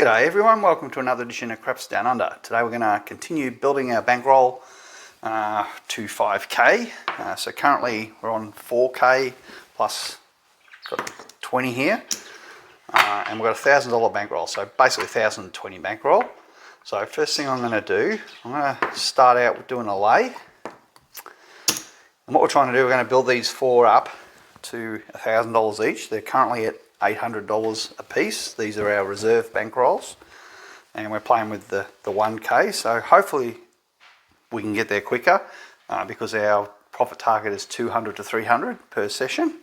G'day everyone, welcome to another edition of Craps Down Under. Today we're going to continue building our bankroll to 5k. So currently we're on 4k plus got 20 here, and we've got a $1,000 bankroll, so basically 1,020 bankroll. So first thing I'm going to do, I'm going to start out with doing a lay. And what we're trying to do, we're going to build these four up to $1,000 each. They're currently at $800 a piece. These are our reserve bankrolls, and we're playing with the 1k, so hopefully we can get there quicker because our profit target is 200 to 300 per session.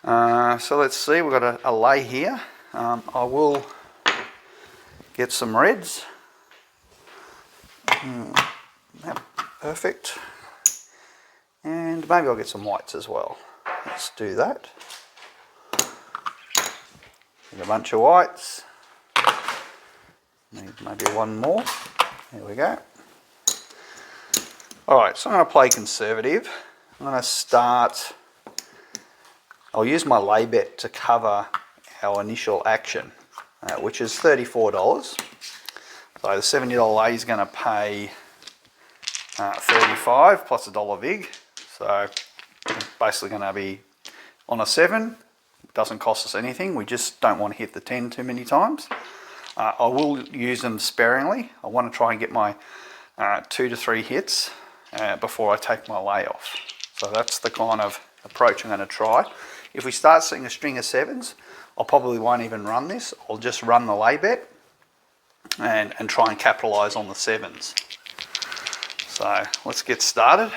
So let's see, we've got a lay here. I will get some reds. Yep, perfect. And maybe I'll get some whites as well. Let's do that. Get a bunch of whites. Need maybe one more. There we go. Alright, so I'm going to play conservative. I'm going to start. I'll use my lay bet to cover our initial action, which is $34. So the $70 lay is going to pay $35 plus $1 vig. So basically going to be on a 7. Doesn't cost us anything. We just don't want to hit the 10 too many times. I will use them sparingly. I want to try and get my 2 to 3 hits before I take my lay off. So that's the kind of approach I'm going to try. If we start seeing a string of 7s, I probably won't even run this. I'll just run the lay bet and try and capitalise on the 7s. So let's get started.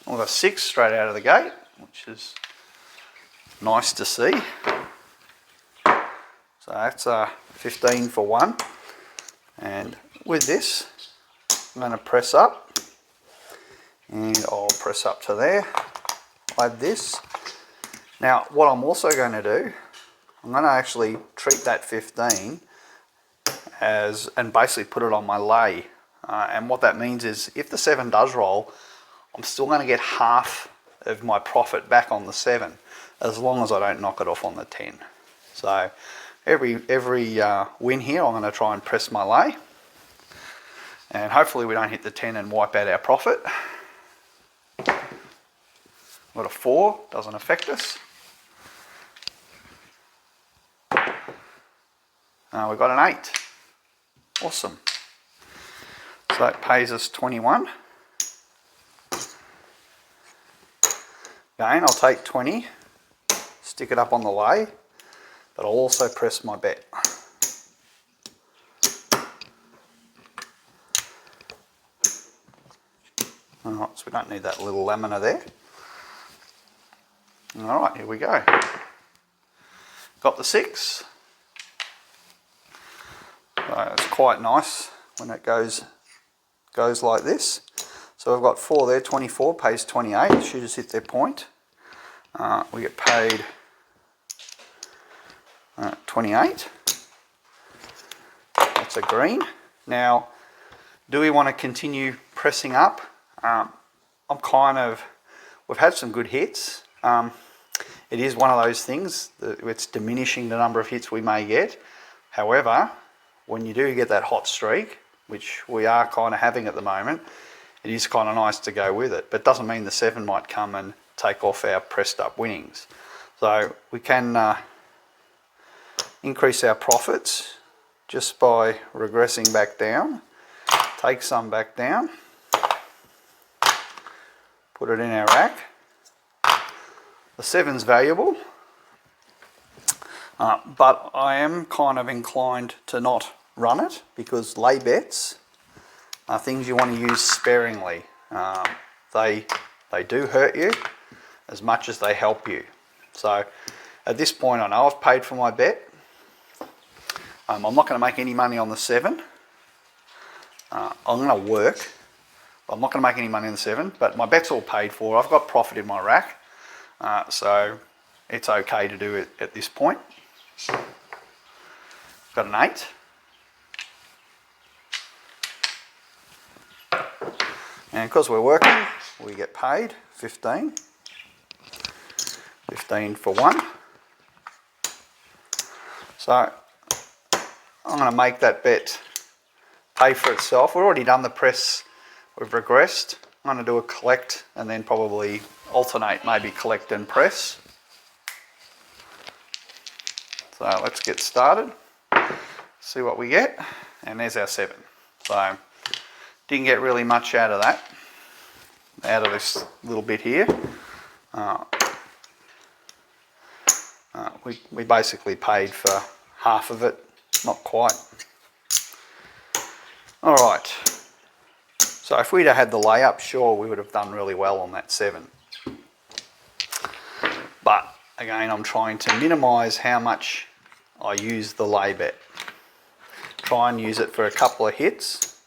We've got 6 straight out of the gate, which is nice to see. So that's 15 for 1. And with this, I'm going to press up. And I'll press up to there. Add this. Now, what I'm also going to do, I'm going to actually treat that 15 as, and basically put it on my lay. And what that means is, if the 7 does roll, I'm still going to get half of my profit back on the 7. As long as I don't knock it off on the 10. So every win here, I'm going to try and press my lay, and hopefully we don't hit the 10 and wipe out our profit. Got a 4, doesn't affect us. We've got an 8. Awesome. So that pays us 21. Again, I'll take 20. Stick it up on the lay, but I'll also press my bet. Alright, so we don't need that little lamina there. Alright, here we go. Got the 6. So it's quite nice when it goes like this. So we've got 4 there, 24 pays 28. Shooters hit their point. We get paid 28. That's a green. Now, do we want to continue pressing up? We've had some good hits. It is one of those things that it's diminishing the number of hits we may get. However, when you do get that hot streak, which we are kind of having at the moment, it is kind of nice to go with it. But it doesn't mean the 7 might come and take off our pressed up winnings. So we can increase our profits just by regressing back down. Take some back down, put it in our rack. The 7's valuable, but I am kind of inclined to not run it because lay bets are things you want to use sparingly. They do hurt you as much as they help you. So at this point, I know I've paid for my bet. I'm not going to make any money on the 7. I'm going to work. I'm not going to make any money on the 7, but my bet's all paid for. I've got profit in my rack, so it's okay to do it at this point. Got an 8. And because we're working, we get paid 15. 15 for 1. So I'm going to make that bet pay for itself. We've already done the press, we've regressed. I'm going to do a collect and then probably alternate, maybe collect and press. So let's get started, see what we get, and there's our 7. So didn't get really much out of that, out of this little bit here. We basically paid for half of it, not quite. All right, so if we'd have had the layup, sure, we would have done really well on that 7. But again, I'm trying to minimise how much I use the lay bet. Try and use it for a couple of hits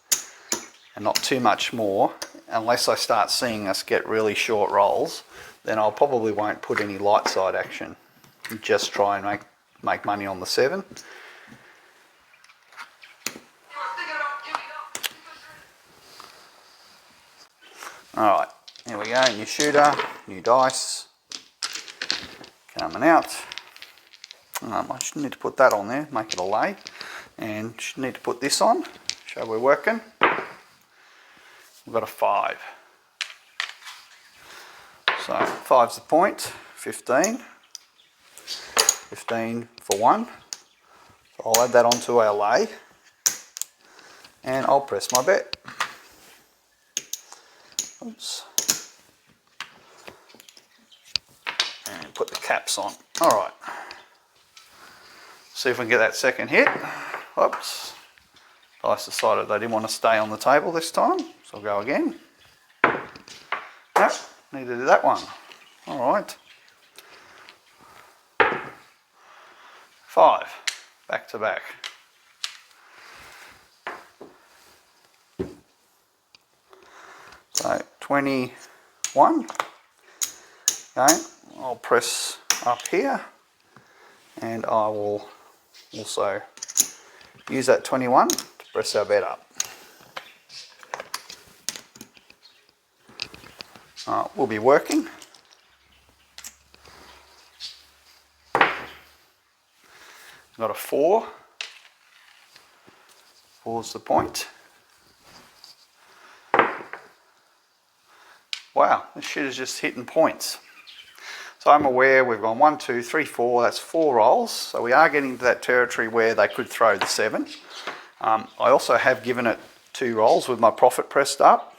and not too much more. Unless I start seeing us get really short rolls, then I probably won't put any light side action. Just try and make money on the 7. Alright, here we go, new shooter, new dice, coming out. I should need to put that on there, make it a lay, and should need to put this on, show we're working. We've got a 5. So 5's the point, 15. 15 for 1. So I'll add that onto our lay, and I'll press my bet. Oops. And put the caps on. Alright. See if we can get that second hit. Oops. Dice decided they didn't want to stay on the table this time, so I'll go again. Nope, need to do that one. Alright. 5. Back to back. So 21. Okay, I'll press up here, and I will also use that 21 to press our bet up. We'll be working. Got a 4. 4's the point. Wow, this shit is just hitting points. So I'm aware we've gone 1, 2, 3, 4, that's 4 rolls. So we are getting to that territory where they could throw the 7. I also have given it 2 rolls with my profit pressed up.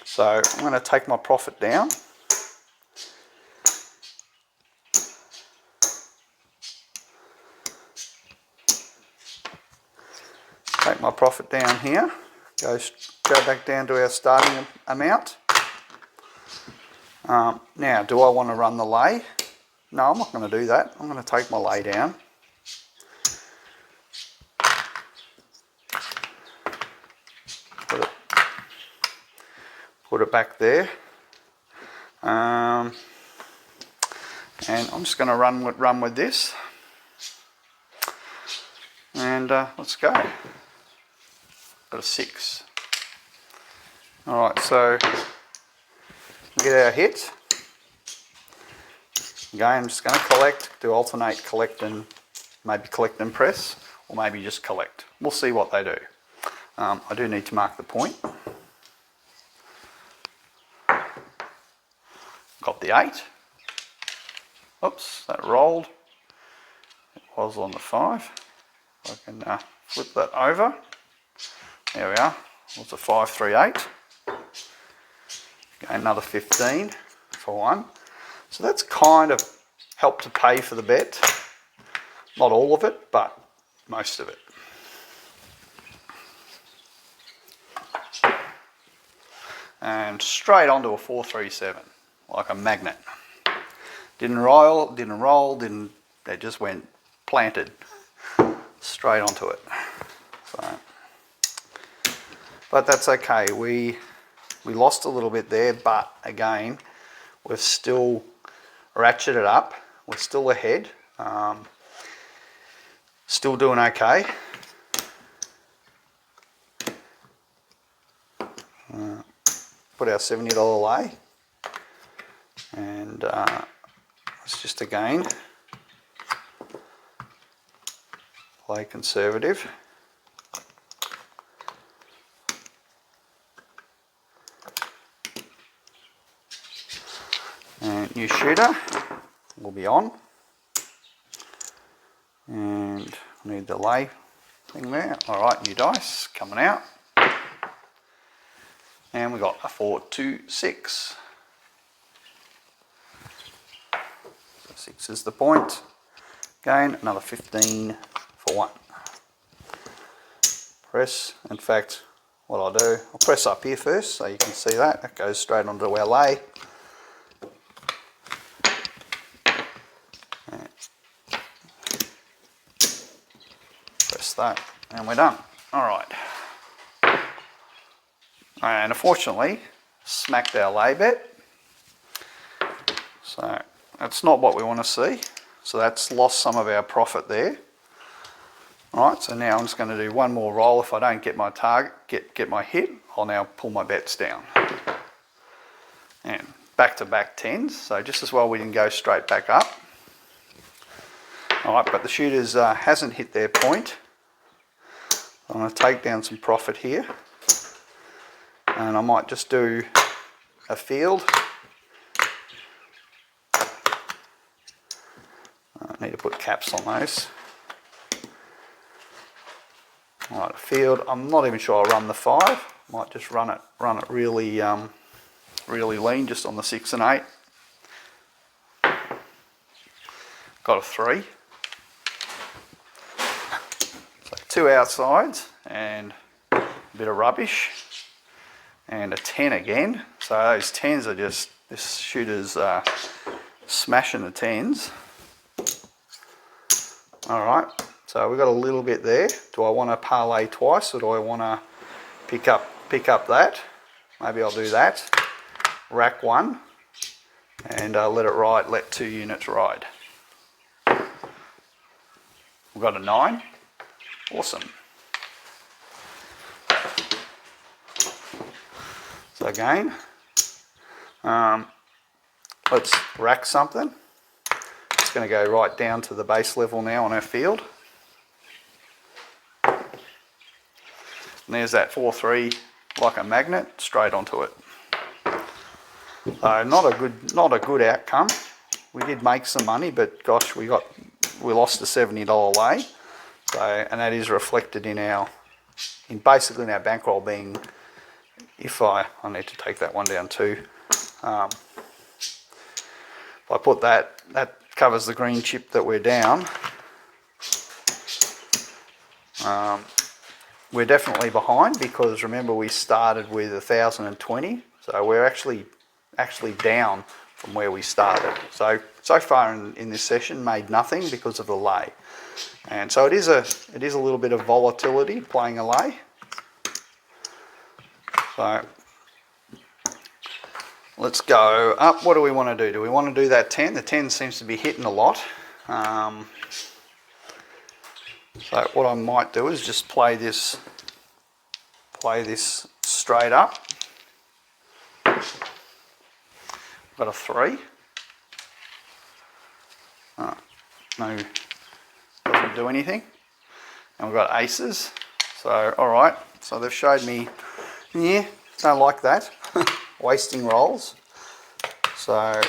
So I'm going to take my profit down. Take my profit down here. Go back down to our starting amount. Now, do I want to run the lay? No, I'm not going to do that. I'm going to take my lay down. Put it back there. And I'm just going to run with this. And let's go. Got a 6. Alright, so get our hit. Again, I'm just going to collect, do alternate collect and maybe collect and press, or maybe just collect. We'll see what they do. I do need to mark the point. Got the 8. Oops, that rolled. It was on the 5. I can flip that over. There we are. What's a 5, 3, 8? Okay, another 15 for 1. So that's kind of helped to pay for the bet. Not all of it, but most of it. And straight onto a 4, 3, 7, like a magnet. Didn't roll, they just went planted straight onto it. So, but that's okay. We lost a little bit there, but again, we've still ratcheted up. We're still ahead. Still doing okay. Put our $70 lay, and it's just again Play conservative. And new shooter will be on. And I need the lay thing there. Alright, new dice coming out. And we got a 4, 2, 6. So 6 is the point. Again, another 15 for 1. Press. In fact, what I'll do, I'll press up here first so you can see that. That goes straight onto our lay. Press that and we're done. Alright. And unfortunately, smacked our lay bet. So that's not what we want to see. So that's lost some of our profit there. Alright, so now I'm just going to do one more roll. If I don't get my target, get my hit, I'll now pull my bets down. And back-to-back 10s, so just as well we didn't go straight back up. Alright, but the shooters hasn't hit their point. I'm going to take down some profit here. And I might just do a field. I need to put caps on those. Alright, a field. I'm not even sure I'll run the 5. Might just run it really really lean, just on the 6 and 8. Got a 3. So 2 outsides and a bit of rubbish. And a 10 again. So those 10s are just, this shooter's smashing the 10s. Alright, so we've got a little bit there. Do I want to parlay twice or do I want to pick up that? Maybe I'll do that. Rack 1 and let it ride, let 2 units ride. We've got a 9. Awesome. So again, let's rack something. It's going to go right down to the base level now on our field. And there's that 4-3 like a magnet straight onto it. So not a good outcome. We did make some money, but gosh, we lost a $70 lay. So, and that is reflected in basically in our bankroll being. If I need to take that one down too. If I put that covers the green chip that we're down. We're definitely behind because remember we started with 1,020, so we're actually down from where we started. So far in this session made nothing because of the lay, and so it is a little bit of volatility playing a lay. So let's go up. What do we want to do? Do we want to do that 10? The 10 seems to be hitting a lot. So what I might do is just play this straight up. Got a 3. Oh, no, doesn't do anything. And we've got aces. So all right. So they've showed me. Yeah, don't like that. Wasting rolls. So I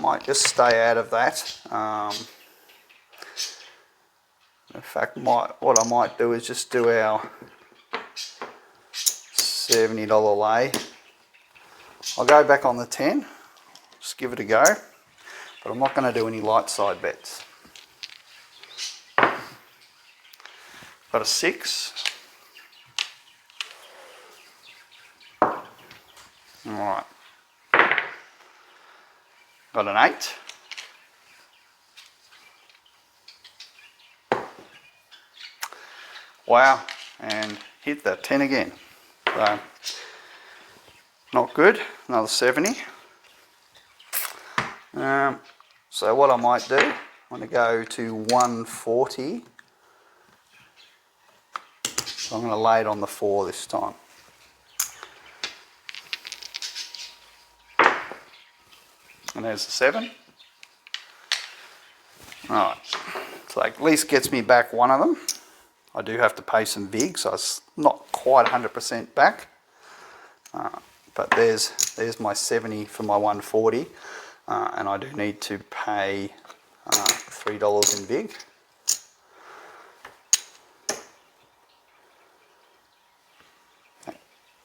might just stay out of that. In fact, what I might do is just do our $70 lay. I'll go back on the 10, just give it a go, but I'm not going to do any light side bets. Got a 6. Alright. Got an 8. Wow, and hit that 10 again. So, not good, another 70. So what I might do, I'm going to go to 140. So I'm going to lay it on the 4 this time. And there's the 7. Alright, So at least gets me back one of them. I do have to pay some vig, so it's not quite 100% back. But there's my 70 for my 140, and I do need to pay $3 in vig.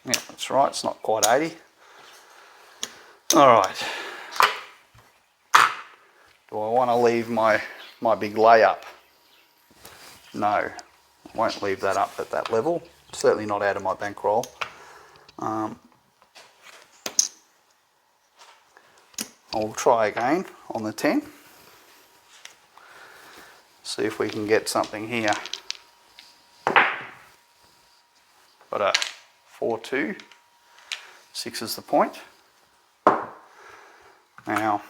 Yeah, that's right, it's not quite 80. Alright. Do I want to leave my big layup? No, I won't leave that up at that level. Certainly not out of my bankroll. I'll try again on the 10. See if we can get something here. Got a 4-2. 6 is the point. Now,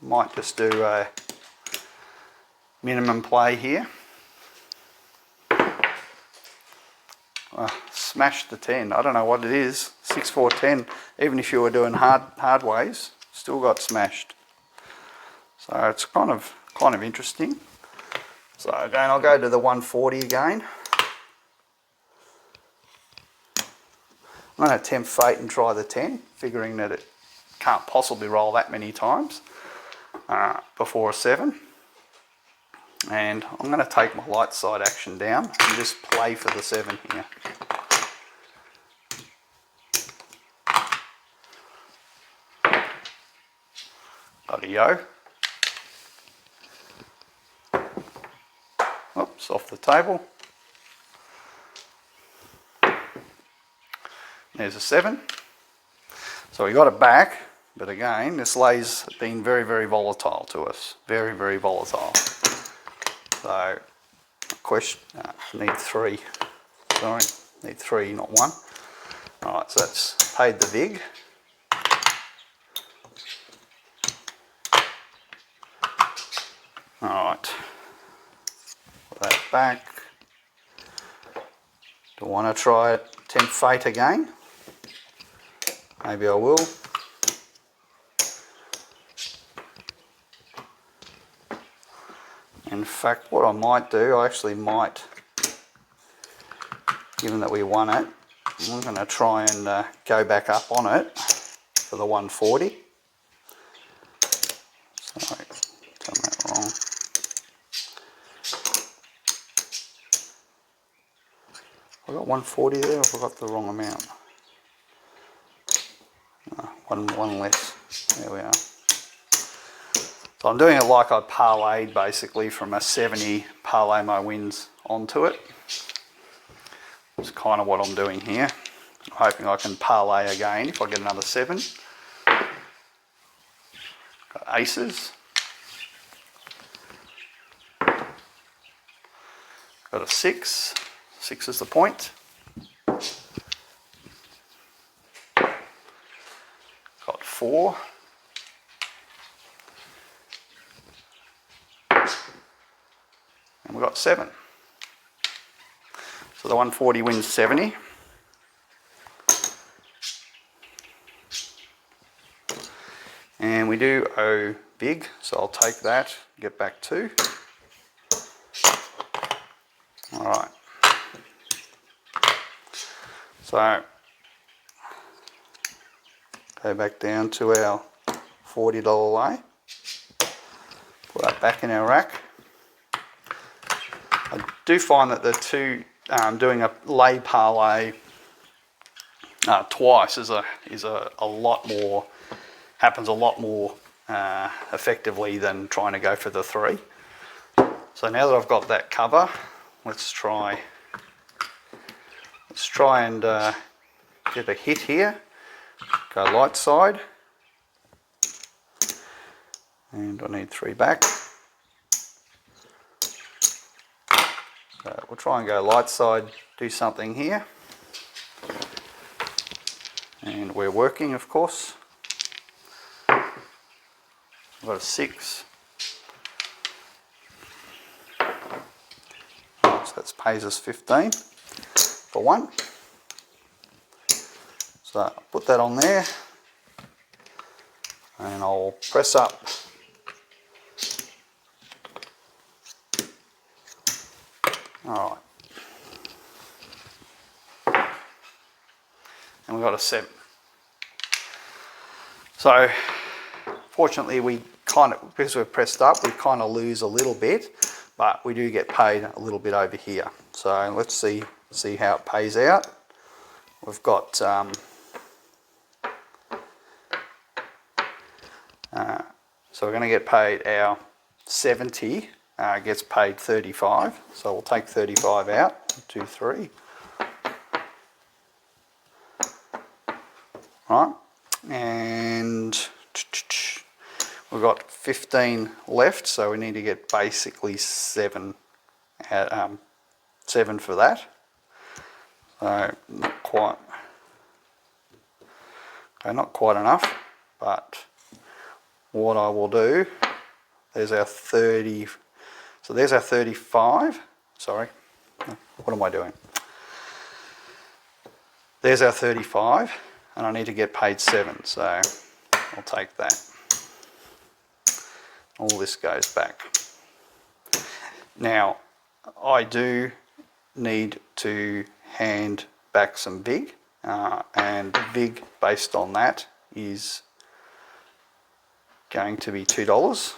might just do a minimum play here. Smash the 10. I don't know what it is. 6, 4, 10. Even if you were doing hard ways, still got smashed. So it's kind of interesting. So again, I'll go to the 140 again. I'm going to attempt fate and try the 10, figuring that it can't possibly roll that many times before a 7. And I'm going to take my light side action down and just play for the 7 here. Got a yo. Oops, off the table. There's a 7. So we got it back, but again, this lay's been very, very volatile to us. Very, very volatile. So, question, need 3. Sorry, need 3, not 1. Alright, so that's paid the vig. Alright, put that back. Do I want to try it, tempt fate again? Maybe I will. In fact, what I might do, I actually might, given that we won it, I'm going to try and go back up on it for the 140. Sorry, done that wrong. I got 140 there, or have I got the wrong amount? One less. There we are. So I'm doing it like I parlayed basically from a 70, parlay my wins onto it. That's kind of what I'm doing here. I'm hoping I can parlay again if I get another 7. Got aces. Got a 6. 6 is the point. Got 4. And we got 7. So the 140 wins 70. And we do owe big, so I'll take that, get back 2. Alright. So, go back down to our $40 lay. Put that back in our rack. I do find that the two, doing a lay parlay twice is a lot more, happens a lot more effectively than trying to go for the 3. So now that I've got that cover, let's try and get a hit here. Go light side. And I need 3 back. So we'll try and go light side, do something here. And we're working, of course. I've got a 6. So that pays us 15 for 1. So I'll put that on there. And I'll press up All right. And we've got a 7. So fortunately we because we're pressed up, we kind of lose a little bit, but we do get paid a little bit over here. So let's see how it pays out. We've got so we're going to get paid our 70 gets paid 35, so we'll take 35 out. 1, 2, 3. Right, and we've got 15 left, so we need to get basically 7 for that. So not quite enough, but what I will do, there's our 30, so there's our 35, sorry, what am I doing? There's our 35, and I need to get paid 7, so I'll take that. All this goes back. Now, I do need to hand back some VIG, and the VIG based on that is going to be $2.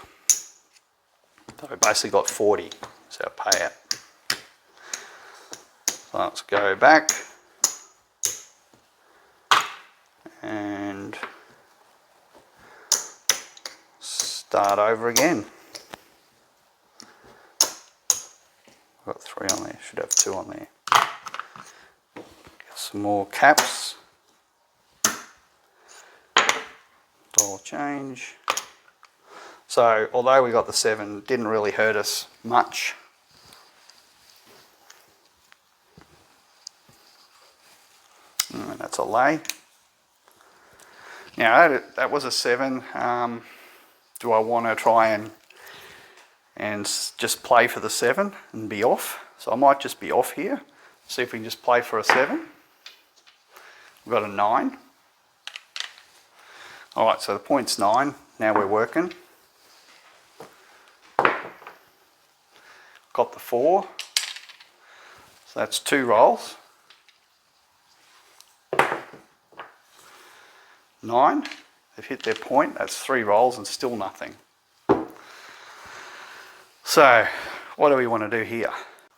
So we basically got 40 is our payout. So let's go back and start over again. I've got 3 on there, should have 2 on there. Get some more caps. Dollar change. So although we got the 7, it didn't really hurt us much. And that's a lay. Now that was a 7. Do I want to try and just play for the 7 and be off? So I might just be off here. See if we can just play for a 7. We've got a 9. All right, so the point's 9. Now we're working. Got the 4. So that's 2 rolls. 9. They've hit their point. That's 3 rolls and still nothing. So what do we want to do here?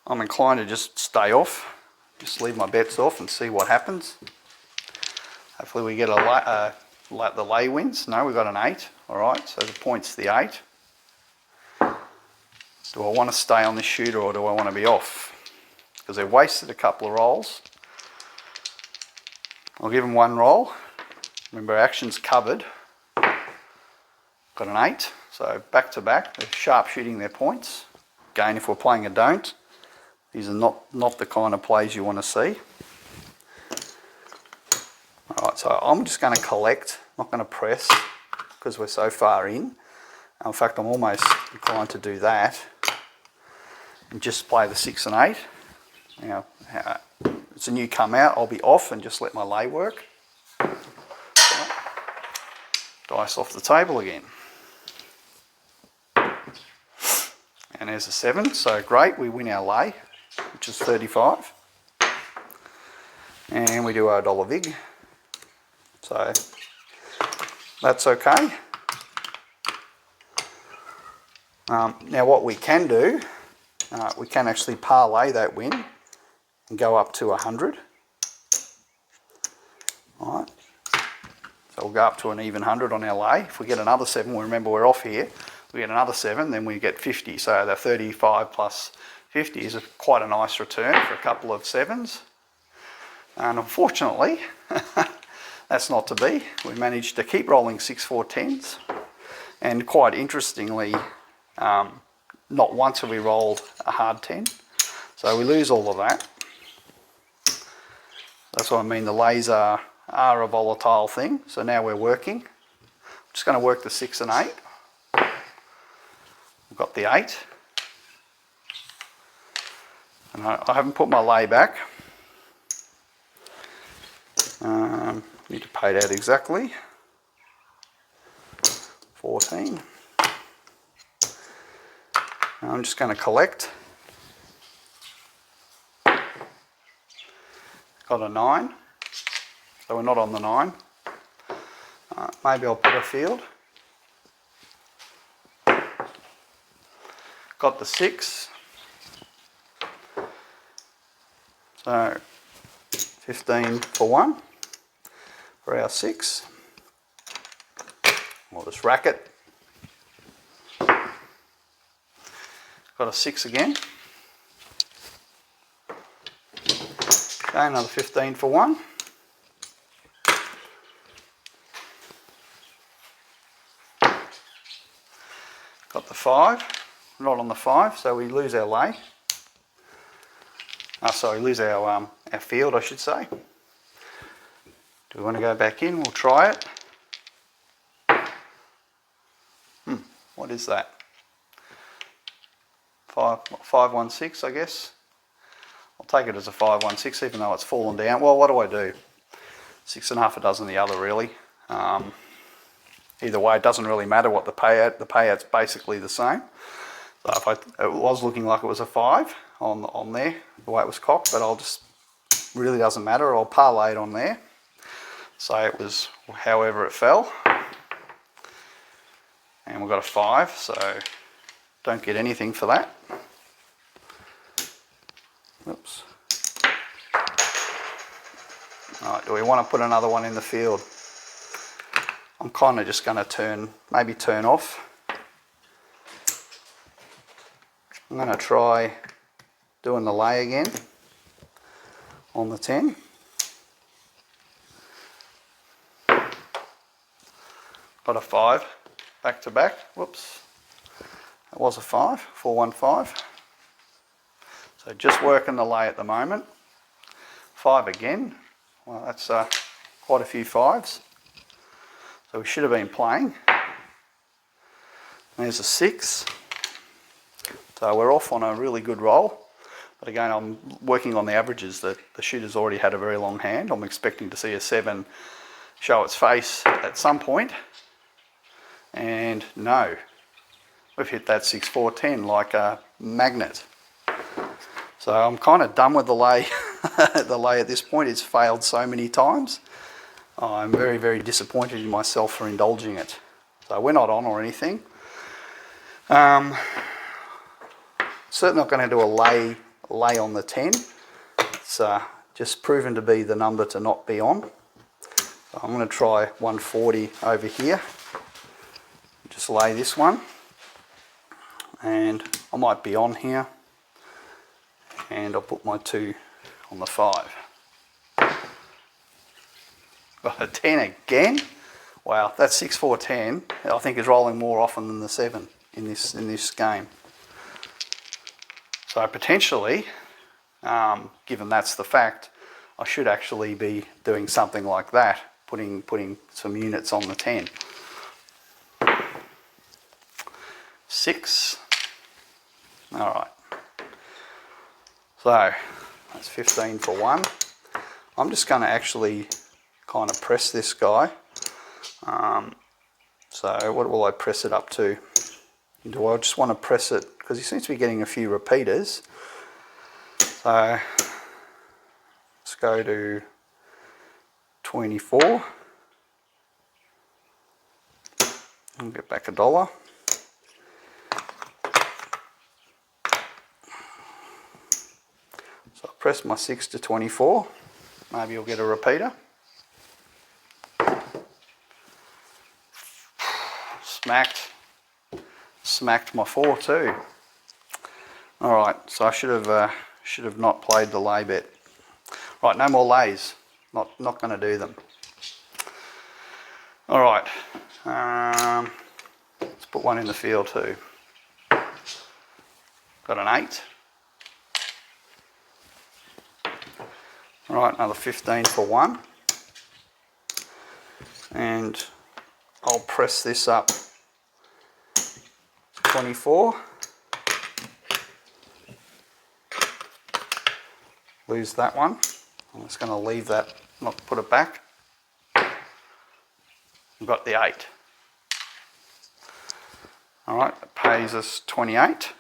I'm inclined to just stay off. Just leave my bets off and see what happens. Hopefully we get the lay wins. No, we've got an 8. All right, so the point's the 8. Do I want to stay on this shooter or do I want to be off? Because they've wasted a couple of rolls. I'll give them 1 roll. Remember, action's covered. Got an 8, so back to back. They're sharp shooting their points. Again, if we're playing a don't, these are not the kind of plays you want to see. Alright, so I'm just going to collect, not going to press, because we're so far in. In fact, I'm almost inclined to do that and just play the 6 and 8. Now, it's a new come out, I'll be off and just let my lay work. Dice off the table again. And there's a 7, so great, we win our lay, which is 35. And we do our dollar VIG. So that's okay. Now what we can do, we can actually parlay that win and go up to 100. All right. So we'll go up to an even 100 on our lay. If we get another 7, remember we're off here, we get another 7, then we get 50. So the 35 plus 50 is quite a nice return for a couple of 7s. And unfortunately, that's not to be. We managed to keep rolling 6, 4, 10s. And quite interestingly, not once have we rolled a hard 10. So we lose all of that. That's what I mean, the lays are a volatile thing. So now we're working. I'm just going to work the 6 and 8. We've got the 8. And I haven't put my lay back. Need to pay it out exactly. 14. I'm just going to collect. got a 9, so we're not on the 9. Maybe I'll put a field. Got the 6, so 15 for 1 for our 6. We'll just rack it. Got a 6 again. Okay, another 15 for 1. Got the 5, not on the 5, so we lose our lay. Sorry, lose our field, I should say. Do we want to go back in? We'll try it. What is that? 516, I guess. I'll take it as a 516, even though it's fallen down. Well, what do? 6.5 a dozen the other, really. Either way, it doesn't really matter what the payout's basically the same. So if it was looking like it was a 5 on there, the way it was cocked, but really doesn't matter. I'll parlay it on there. Say it was however it fell. And we've got a 5, so don't get anything for that. Oops. Alright, do we want to put another one in the field? I'm kind of just going to maybe turn off. I'm going to try doing the lay again on the 10. Got a 5 back to back. Whoops. That was a 5, 415. So just working the lay at the moment. 5 again. Well, that's quite a few 5s. So we should have been playing. There's a 6. So we're off on a really good roll. But again, I'm working on the averages that the shooter's already had a very long hand. I'm expecting to see a 7 show its face at some point. And no, we've hit that 6, 4, 10 like a magnet. So I'm kind of done with the lay. The lay at this point, it's failed so many times. I'm very, very disappointed in myself for indulging it. So we're not on or anything. Certainly not going to do a lay on the 10. It's just proven to be the number to not be on. So I'm going to try 140 over here. Just lay this one. And I might be on here. And I'll put my 2 on the 5. Got a 10 again. Wow, that 6, 4, 10 I think is rolling more often than the 7 in this game. So potentially, given that's the fact, I should actually be doing something like that, putting some units on the 10. 6. All right. So that's 15 for 1. I'm just going to actually kind of press this guy. So what will I press it up to? Do I just want to press it because he seems to be getting a few repeaters. So let's go to 24. I'll get back $1. So I'll press my 6 to 24. Maybe you'll get a repeater. Smacked my 4 too. All right, so I should have not played the lay bet. Right, no more lays. Not going to do them. All right, let's put one in the field too. Got an 8. All right, another 15 for 1. And I'll press this up to 24. Lose that one. I'm just going to leave that, not put it back. We've got the 8. All right, it pays us 28.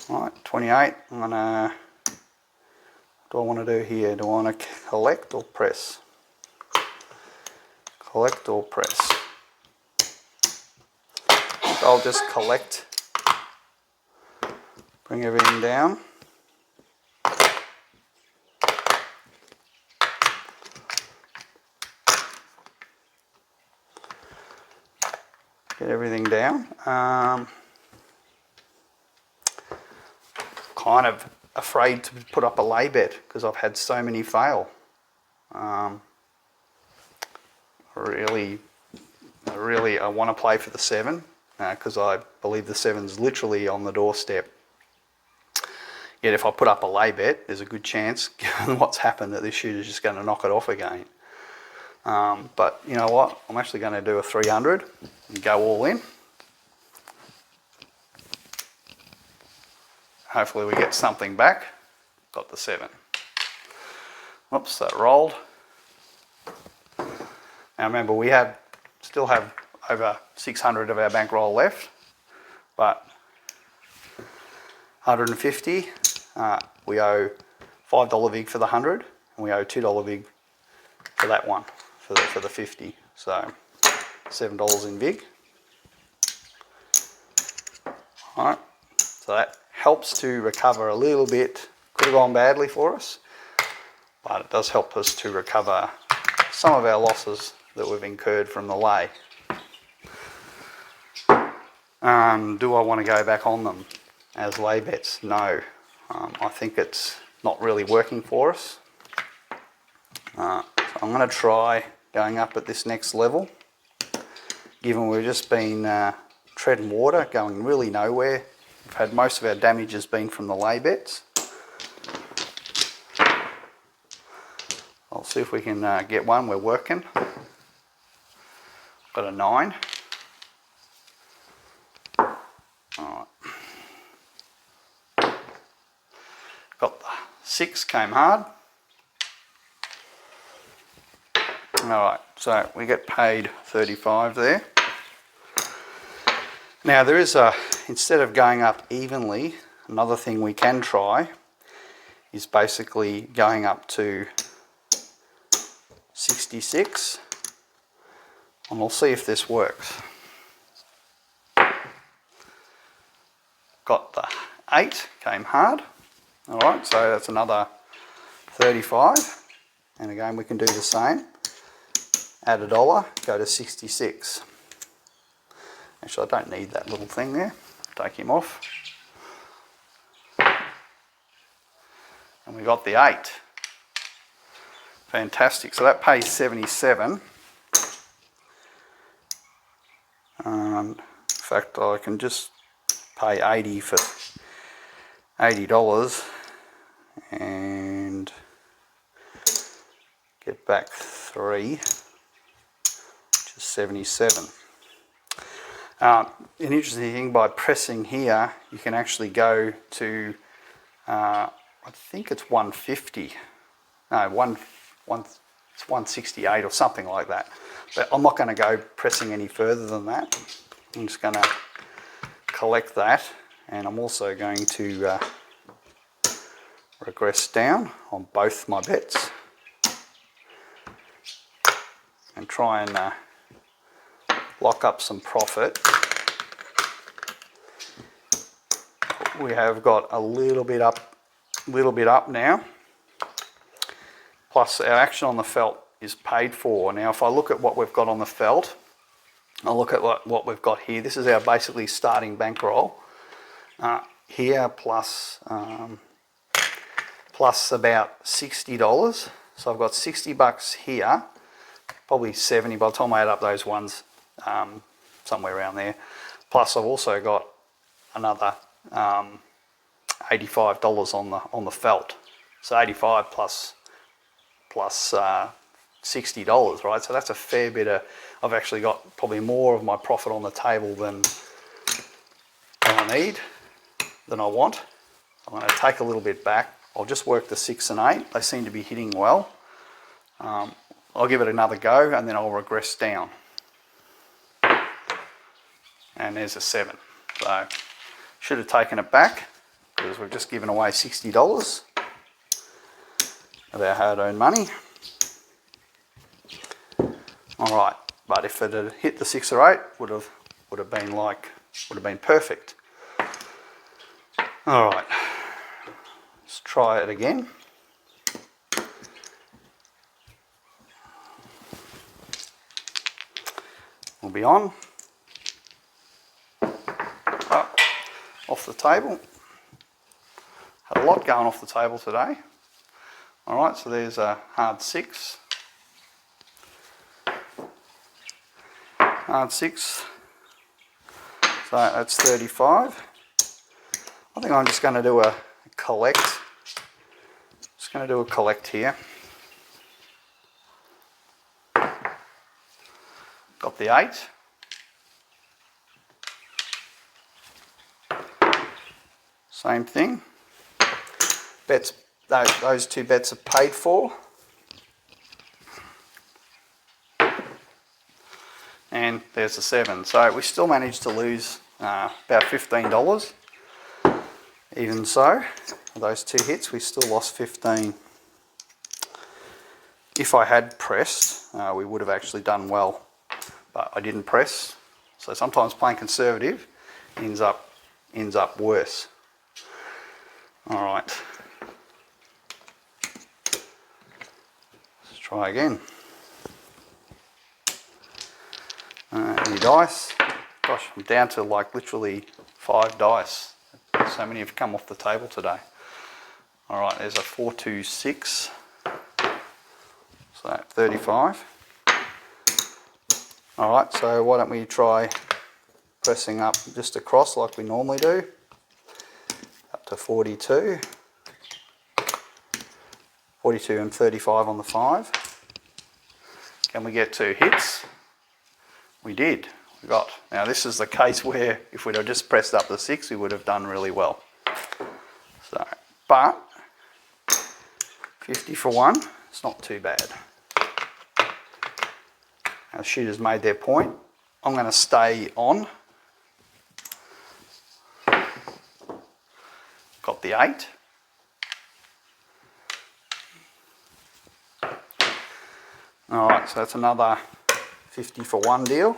Alright, 28. I'm gonna, what do I want to do here? Do I want to collect or press? Collect or press? I'll just collect, bring everything down. Get everything down. Kind of afraid to put up a lay bet because I've had so many fail. Really, I want to play for the 7 because I believe the 7's literally on the doorstep. Yet if I put up a lay bet, there's a good chance, given what's happened, that this shooter's just going to knock it off again. But you know what? I'm actually going to do a 300 and go all in. Hopefully we get something back. Got the 7. Oops, that rolled. Now remember, we still have over 600 of our bankroll left, but 150. We owe $5 vig for the 100, and we owe $2 vig for that one, for the 50. So $7 in vig. All right. So that helps to recover a little bit. Could have gone badly for us, but it does help us to recover some of our losses that we've incurred from the lay. Do I want to go back on them as lay bets? No. I think it's not really working for us. So I'm going to try going up at this next level, given we've just been treading water, going really nowhere. We've had most of our damage has been from the lay bets. I'll see if we can get one. We're working. Got a 9. Alright. Got the 6, came hard. Alright, so we get paid 35 there. Now there is instead of going up evenly, another thing we can try is basically going up to 66, and we'll see if this works. Got the 8, came hard. Alright, so that's another 35, and again we can do the same. Add $1, go to 66. Actually, I don't need that little thing there. Take him off. And we got the 8. Fantastic. So that pays 77. In fact, I can just pay 80 for $80 and get back 3, which is 77. An interesting thing, by pressing here, you can actually go to, I think it's 150. No, it's 168 or something like that. But I'm not going to go pressing any further than that. I'm just going to collect that, and I'm also going to regress down on both my bets and try and lock up some profit. We have got a little bit up now. Plus our action on the felt is paid for. Now if I look at what we've got on the felt, I'll look at what we've got here. This is our basically starting bankroll. Here plus about $60. So I've got $60 here, probably 70 by the time I add up those ones, somewhere around there. Plus I've also got another $85 on the felt. So 85 plus $60, right? So that's a fair bit of, I've actually got probably more of my profit on the table than I need, than I want. I'm going to take a little bit back. I'll just work the 6 and 8. They seem to be hitting well. I'll give it another go and then I'll regress down. And there's a 7. So should have taken it back. because we've just given away $60 of our hard-earned money. All right, but if it had hit the 6 or 8, would have been perfect. All right, let's try it again. We'll be on. Oh, off the table. Had a lot going off the table today. All right, so there's a hard 6. Hard 6. So that's 35. I think I'm just going to do a collect. Just going to do a collect here. Got the 8. Same thing. Bets, those 2 bets are paid for. And there's a 7. So we still managed to lose about $15. Even so, those 2 hits, we still lost 15. If I had pressed, we would have actually done well. But I didn't press. So sometimes playing conservative ends up worse. All right. Let's try again. Any dice? Gosh, I'm down to like literally 5 dice. So many have come off the table today. All right, there's a 4, 2, 6. So 35. All right, so why don't we try pressing up just across like we normally do. Up to 42. 42 and 35 on the 5. Can we get 2 hits? We did. We got. Now this is the case where if we'd have just pressed up the 6, we would have done really well. So, but 50 for 1, it's not too bad. Our shooters made their point. I'm going to stay on. Got the 8. Alright, so that's another 50 for 1 deal.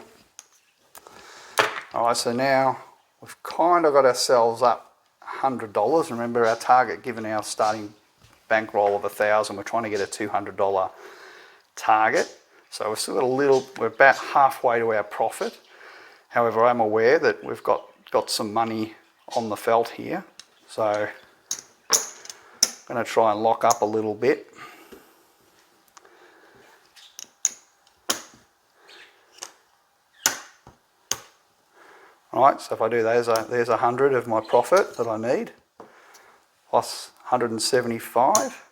Alright, so now we've kind of got ourselves up $100. Remember our target, given our starting bankroll of $1,000, we're trying to get a $200 target. So we've still got a little, we're about halfway to our profit. However, I'm aware that we've got some money on the felt here. So I'm going to try and lock up a little bit. Alright, so if I do there's 100 of my profit that I need, plus 175.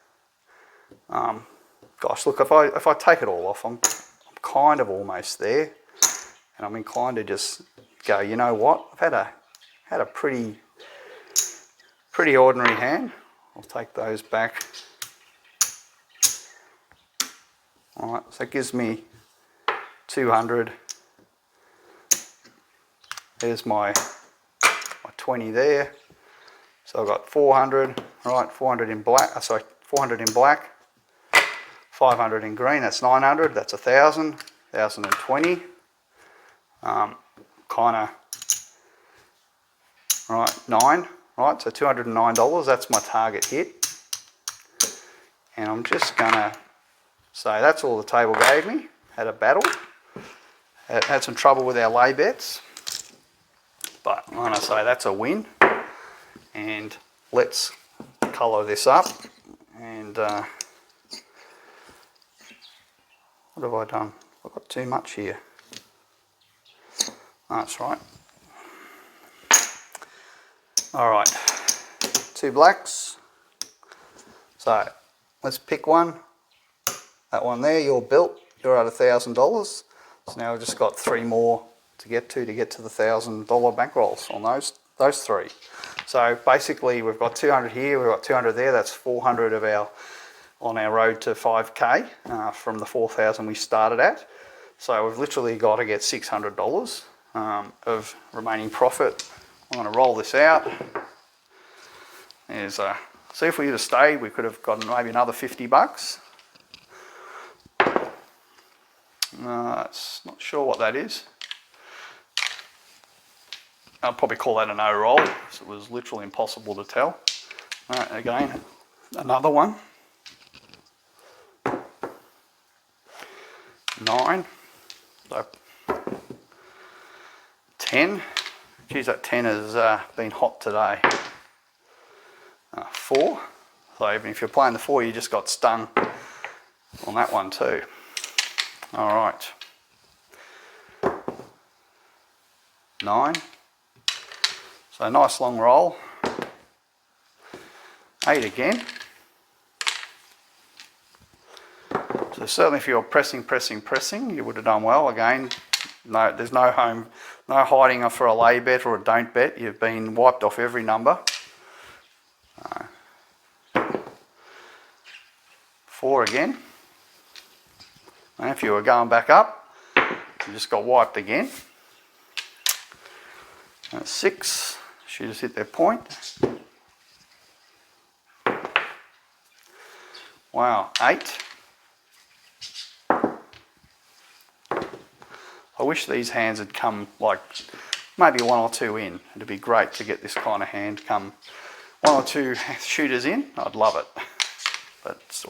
Gosh, look, if I take it all off, I'm kind of almost there, and I'm inclined to just go, you know what? I've had a pretty ordinary hand. I'll take those back. Alright, so that gives me 200. There's my 20 there. So I've got 400, right, 400 in black, 400 in black, 500 in green, that's 900, that's 1,000, 1,020. Kind of, right, 9, right, so $209, that's my target hit. And I'm just gonna say that's all the table gave me. Had a battle, had some trouble with our lay bets. But I'm going to say that's a win, and let's colour this up. And what have I done? I've got too much here. That's right. All right, 2 blacks. So let's pick one. That one there, you're built. You're at $1,000. So now I've just got 3 more to get to the $1,000 bankrolls on those 3. So basically we've got 200 here, we've got 200 there, that's 400 of our on our road to 5k from the 4,000 we started at. So we've literally got to get $600 of remaining profit. I'm going to roll this out. There's see if we had stayed, we could have gotten maybe another $50. It's not sure what that is. I'll probably call that a no roll, because it was literally impossible to tell. Again, another one. 9. So 10. Geez, that 10 has been hot today. 4. So even if you're playing the 4, you just got stung on that one too. All right. 9. So a nice long roll. 8 again. So certainly if you're pressing, you would have done well. Again, no, there's no hiding for a lay bet or a don't bet. You've been wiped off every number. 4 again. And if you were going back up, you just got wiped again. 6, shooters hit their point. Wow, 8. I wish these hands had come like maybe 1 or 2 in. It'd be great to get this kind of hand come 1 or 2 shooters in. I'd love it. But it's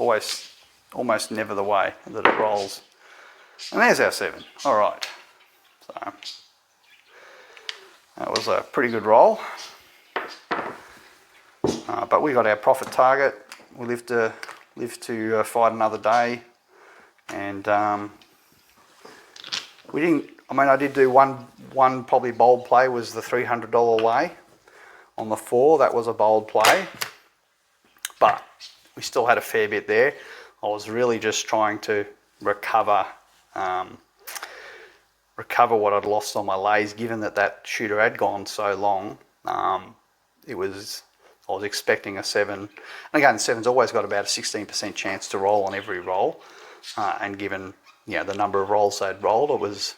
almost never the way that it rolls. And there's our 7. All right. So that was a pretty good roll. But we got our profit target. We live to fight another day. And we didn't. I mean, I did do one probably bold play was the $300 lay on the 4. That was a bold play. But we still had a fair bit there. I was really just trying to recover what I'd lost on my lays, given that shooter had gone so long. I was expecting a 7. And again, the 7's always got about a 16% chance to roll on every roll. And given the number of rolls they'd rolled, it was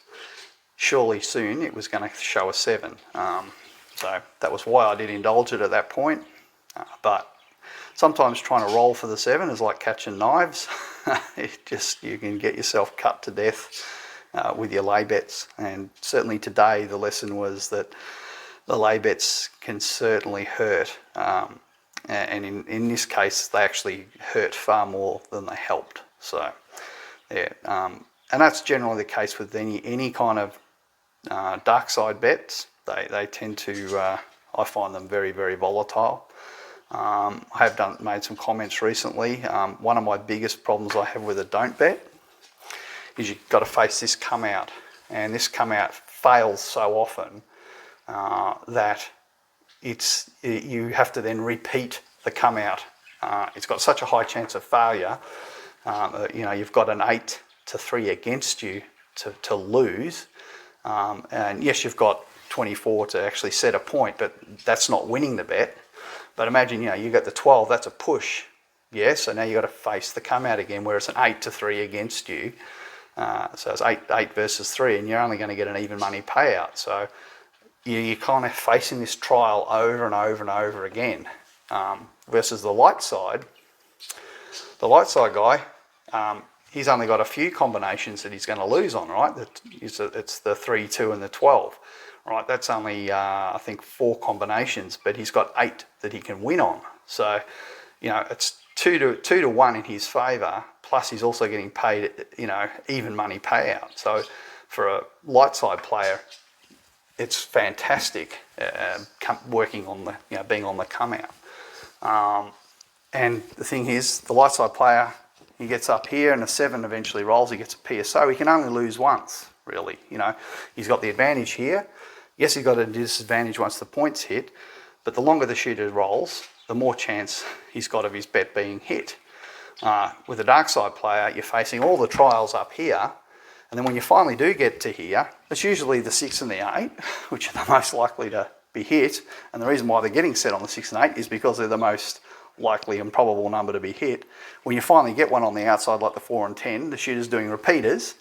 surely soon it was going to show a 7. So that was why I did indulge it at that point. But sometimes trying to roll for the 7 is like catching knives. You can get yourself cut to death with your lay bets. And certainly today the lesson was that the lay bets can certainly hurt. And in this case, they actually hurt far more than they helped. So yeah, and that's generally the case with any kind of dark side bets. They tend to, I find them very, very volatile. I have made some comments recently. One of my biggest problems I have with a don't bet is you've got to face this come out, and this come out fails so often that you have to then repeat the come out. It's got such a high chance of failure. You've got an 8 to 3 against you to lose, and yes, you've got 24 to actually set a point, but that's not winning the bet. But imagine, you got the 12, that's a push. Yes, so now you've got to face the come out again, where it's an 8 to 3 against you. So it's 8 versus 3, and you're only going to get an even money payout. So you're kind of facing this trial over and over and over again. Versus the light side guy, he's only got a few combinations that he's going to lose on, right? It's the 3, 2, and the 12. Right, that's only, I think, 4 combinations, but he's got 8 that he can win on. So, it's 2 to 1 in his favour, plus he's also getting paid, even money payout. So for a light side player, it's fantastic working on being on the come out. And the thing is, the light side player, he gets up here and a 7 eventually rolls, he gets a PSO. He can only lose once, really. He's got the advantage here. Yes, he's got a disadvantage once the points hit, but the longer the shooter rolls, the more chance he's got of his bet being hit. With a dark side player, you're facing all the trials up here, and then when you finally do get to here, it's usually the 6 and the 8, which are the most likely to be hit. And the reason why they're getting set on the 6 and 8 is because they're the most likely and probable number to be hit. When you finally get one on the outside, like the 4 and 10, the shooter's doing repeaters,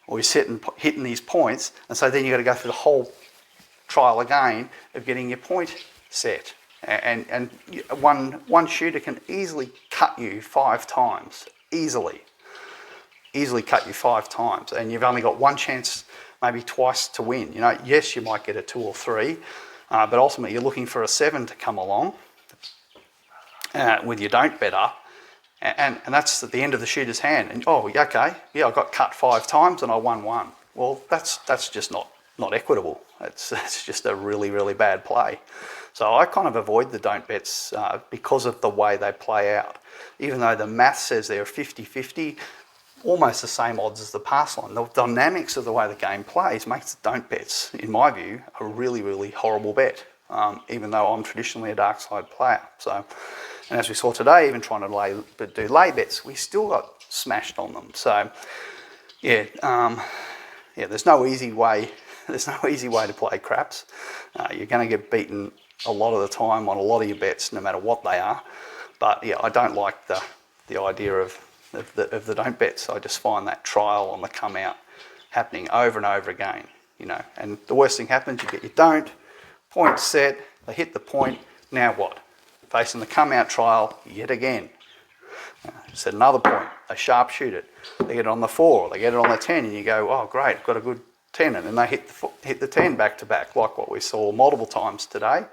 or he's hitting these points, and so then you've got to go through the whole trial again of getting your point set. And one shooter can easily cut you 5 times, easily cut you 5 times, and you've only got one chance, maybe twice, to win. You know, yes, you might get a 2 or 3, but ultimately you're looking for a 7 to come along with your don't bet up, and that's at the end of the shooter's hand. And oh, okay, yeah, I got cut 5 times and I won 1. Well, that's just not equitable. It's just a really, really bad play. So I kind of avoid the don't bets because of the way they play out. Even though the math says they're 50-50, almost the same odds as the pass line. The dynamics of the way the game plays makes the don't bets, in my view, a really, really horrible bet, even though I'm traditionally a dark side player. So, and as we saw today, even trying to do lay bets, we still got smashed on them. So, yeah, there's no easy way. There's no easy way to play craps. You're going to get beaten a lot of the time on a lot of your bets, no matter what they are. But yeah, I don't like the idea of the don't bets. I just find that trial on the come out happening over and over again. You know, and the worst thing happens, you get your don't, point set, they hit the point. Now what? Facing the come out trial yet again. Set another point, they sharpshoot it, they get it on the 4, they get it on the 10, and you go, oh great, I've got a good 10, and then they hit the 10 back to back, like what we saw multiple times today.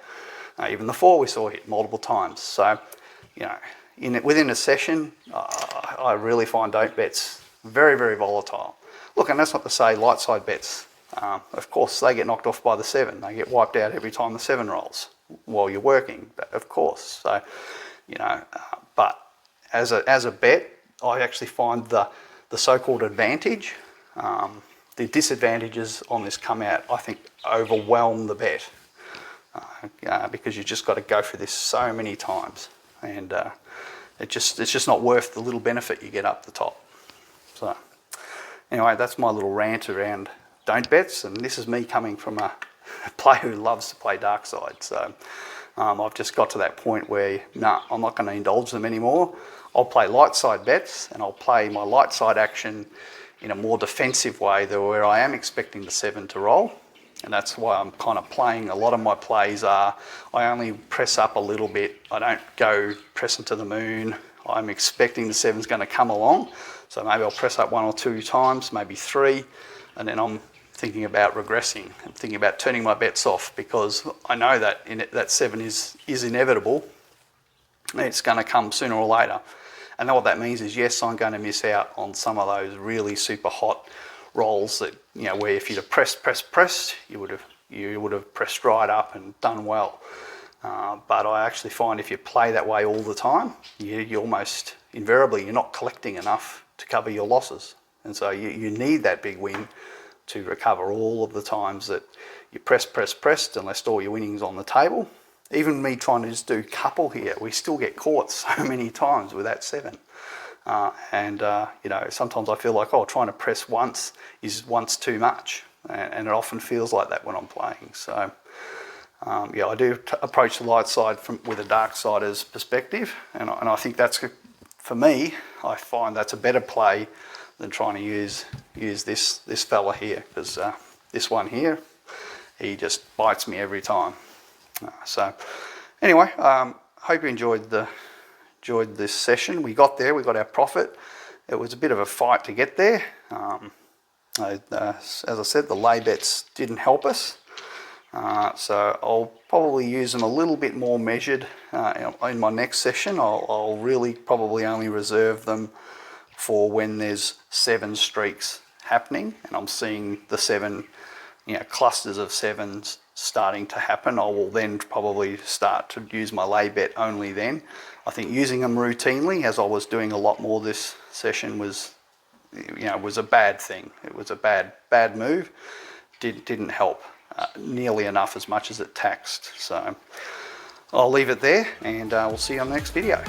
Even the 4 we saw hit multiple times. So, you know, within a session, I really find don't bets very, very volatile. Look, and that's not to say light side bets. Of course, they get knocked off by the 7. They get wiped out every time the 7 rolls while you're working, of course. So, you know, but as a bet, I actually find the so-called advantage, the disadvantages on this come out, I think, overwhelm the bet because you just got to go through this so many times, and it's just not worth the little benefit you get up the top. So anyway, that's my little rant around don't bets, and this is me coming from a player who loves to play dark side. So I've just got to that point where I'm not going to indulge them anymore. I'll play light side bets, and I'll play my light side action in a more defensive way than where I am expecting the 7 to roll. And that's why I'm kind of playing, a lot of my plays are, I only press up a little bit. I don't go pressing to the moon. I'm expecting the 7's going to come along. So maybe I'll press up 1 or 2 times, maybe 3, and then I'm thinking about regressing. I'm thinking about turning my bets off because I know that that 7 is inevitable. It's going to come sooner or later. And then what that means is, yes, I'm going to miss out on some of those really super hot rolls that, you know, where if you'd have pressed, you would have pressed right up and done well. But I actually find if you play that way all the time, you almost invariably, you're not collecting enough to cover your losses. And so you need that big win to recover all of the times that you pressed and left all your winnings on the table. Even me trying to just do couple here, we still get caught so many times with that 7. You know, sometimes I feel like, trying to press once is once too much. And it often feels like that when I'm playing. So, yeah, I do approach the light side with a dark sider's perspective. And I think that's, for me, I find that's a better play than trying to use this fella here. Because this one here, he just bites me every time. So anyway, hope you enjoyed this session. We got there, we got our profit. It was a bit of a fight to get there. As I said, the lay bets didn't help us. So I'll probably use them a little bit more measured in my next session. I'll really probably only reserve them for when there's 7 streaks happening and I'm seeing the 7, clusters of 7s starting to happen. I will then probably start to use my lay bet only then. I think using them routinely, as I was doing a lot more this session, was a bad thing. It was a bad move. Didn't help nearly enough as much as it taxed. So I'll leave it there, and we'll see you on the next video.